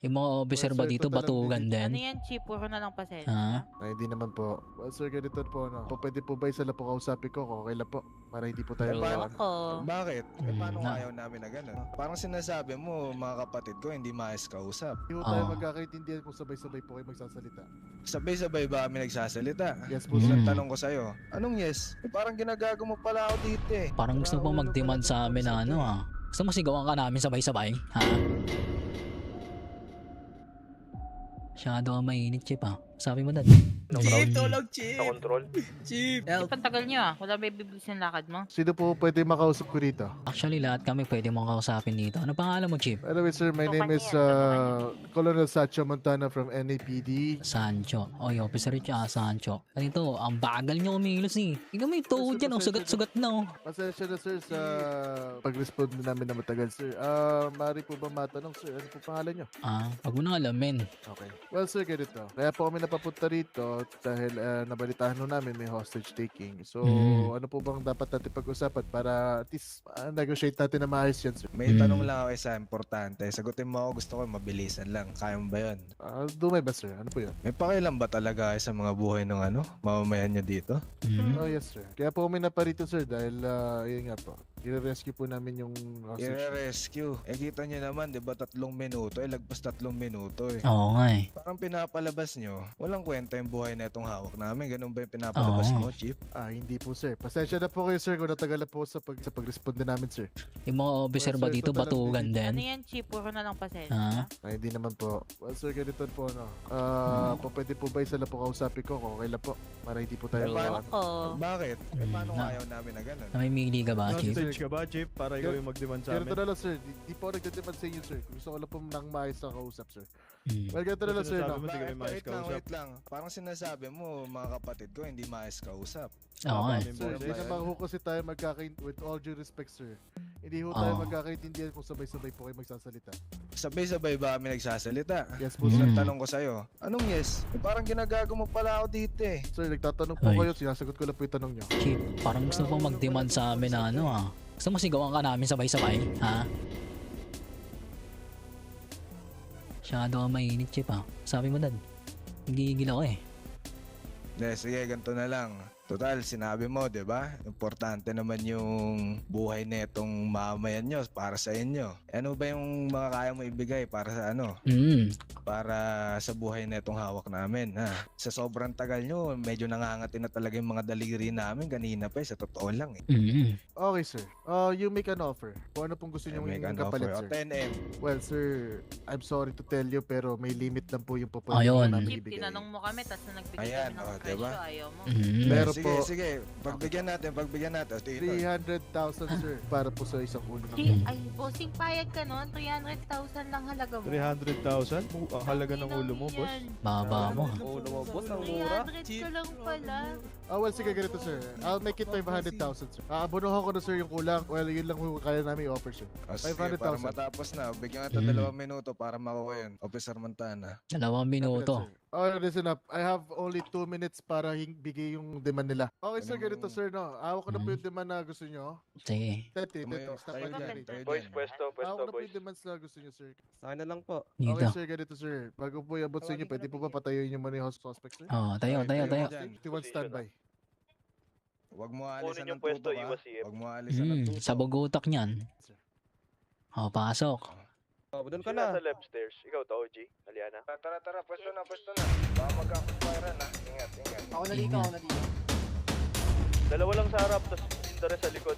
Yung mga officer ba Sir, dito total batugan ang Ano din? yan, Chief? Puro na lang Ha? pasensya. Ay, hindi naman po. Well, sir, ganito po, no? Pwede po ba isa lang po kausapin ko? Okay lang po. Para hindi po tayo Paano? Ako. Bakit? Paano na. ayaw namin na gano'n? Parang sinasabi mo, mga kapatid ko, hindi maayos kausap. Hindi po tayo Oo. magkakaintindihan kung sabay-sabay po kayo magsasalita. Sabay-sabay ba kami nagsasalita? Yes po, Mm. sir. Ang tanong ko sa'yo, anong yes? Parang ginagago mo pala ako dito eh. Parang gusto mo pang mag-demand sa amin na ano ah. Gusto mo sigawan ka namin sabay-sabay? Ha? Masyado ka mainit, Chip ah. Sabi mo dad. Chief, tulog, Chief. Sa control. Chief, Chief, ang tagal nyo ah. Wala may bibilis yung lakad mo. Sino po pwede makausap ko rito? Actually, lahat kami pwede mong kausapin dito. Ano pangalan mo, Chip? Anyway, sir, my name is Colonel Sacho Montana from NAPD. Sancho. Oy, officer siya, Sancho. Ganito, ang bagal niyo kumilos eh. Tingnan mo yung tuhod yan, oh. Sugat-sugat na oh. Pasensya na, sir, sa pag-respond namin na matagal, sir. Maaari po ba matanong, sir? Ano po pangalan nyo? Ah, wag mo na alamin. Okay. Well, sir, ganito. Kaya po kami napapunta rito dahil nabalitahan ho namin may hostage taking. So, ano po bang dapat natin pag-usapan para at least negotiate natin na maayos yan, sir? May tanong lang ako isa, importante. Sagutin mo ako, gusto ko mabilisan lang. Kaya mo ba yun? Dumay ba, sir? Ano po yun? May pakialam ba talaga sa mga buhay ng mamamayan nyo dito? Mm. Oh, yes, sir. Kaya po kami naparito, sir, dahil, yun nga po, i-rescue po namin yung hostage. I-rescue. Eh kita nyo naman, di ba 3 minuto? Eh lagpas 3 minuto eh. Oo nga eh. Parang pinapalabas nyo, walang kwenta yung buhay na itong hawak namin. Ganun ba yung pinapalabas Oo. mo, Chief? Hindi po, sir. Pasensya na po kayo, sir, kung natagal na po sa pag-respond na namin, sir. Yung mga officer ba Sir, dito total batugan Ano din? yan, Chief? Puro na lang pasensya. Ha? Hindi naman po. Well, sir, ganito po, no? Pwede po ba isa lang po kausapin ko? Okay lang po. Para hindi po tayo... Paano? Ako. Bakit? Paano Na- ayaw namin na ganun? Namimili ka ba, Chief? Hostage ka ba, Chief? Para ikaw yung mag-demand sa Ganito amin. na lang, sir. Di po ako nagdademand sa inyo, sir. Gusto ko lang po nang maayos na kausap, sir. Mm. Well, ganito na lang, sir, Sinasabi no? mo, di kami maayos Wait lang, kausap. wait lang. Parang sinasabi mo, mga kapatid ko, hindi maayos kausap. Oo nga eh. Aming Sir, boses. hindi naman ho kasi tayo with all due respect, sir. Hindi ho tayo Oo. magkakaintindihan kung sabay-sabay po kayo magsasalita. Sabay-sabay ba kami nagsasalita? Yes po, Mm. sir. Ang tanong ko sa'yo, anong yes? Parang ginagago mo pala ako dito eh. Sir, nagtatanong po Ay. kayo. Sinasagot ko lang po yung tanong nyo. Chief, parang gusto mo pang mag-demand sa amin na ano ah. Gusto mo sigawan ka namin sabay-sabay? Ha? Masyado ka mainit, Chip ah. Sabi mo dad. Nagigigil ako eh. Sige, ganito na lang. Total, sinabi mo, di ba? Importante naman yung buhay na itong mamamayan nyo para sa inyo. Ano ba yung mga kaya mo ibigay para sa para sa buhay na itong hawak namin, ha? Sa sobrang tagal nyo, medyo nangangati na talaga yung mga daliri namin kanina pa, sa totoo lang eh. Okay, sir. You make an offer. Kung ano pong gusto nyo Make yung an offer. kapalit, O, sir. 10M. Well, sir, I'm sorry to tell you, pero may limit lang po yung Ayun. namin Chief, ibigay. tinanong mo kami, tapos na nagbigay Ayan, kami ng diba? presyo, ayaw mo. Pero Sige, po, sige. Pagbigyan natin. Dito. 300,000, sir, para po sa isang ulo ng Ay, bossing payag ka nun, 300,000 lang halaga mo. 300,000? Ang halaga ng ulo mo, boss. Baba mo. ulo mo, boss, ang mura. 300 ka lang pala. Well, sige, ganito, sir. I'll make it 500,000, sir. Abonohan ko na, sir, yung kulang. Well, yun lang ho kaya namin i-offer, sir. O, sige, para 500,000. matapos na. Bigyan kita 2 minuto para makuha yun. Officer Montana. 2 minuto. Oh, listen up. I have only 2 minutes para bigay yung demand nila. Okay, sir, ganito, sir, no? Hawak ko na po yung demand na gusto nyo. Sige. Tete, Tumayo stop tayo by dyan, the tayo Boys, dyan. pwesto, Hawak pwesto, ko na po boys. yung demands na gusto nyo, sir. Sa akin na lang po. Dito. Okay, sir, ganito, sir. Bago po iabot sa inyo, pwede po ba patayuin yung money house suspect, sir? Oh, tayo. Dyan. 51 standby. Huwag mo alisan Kunin yung ng pwesto, tutok, ha? iwas si F. Huwag mo alisan ng tutok. Sa bugutak niyan. Oh, pasok. Oh, doon ka Sino na. nasa left stairs? Ikaw to, OG? Aliana? Tara, pwesto na. Baka magkakasparan, ha? Ingat. Ako na dito, ako na dito. Dalawa lang sa harap, tapos yung sa likod.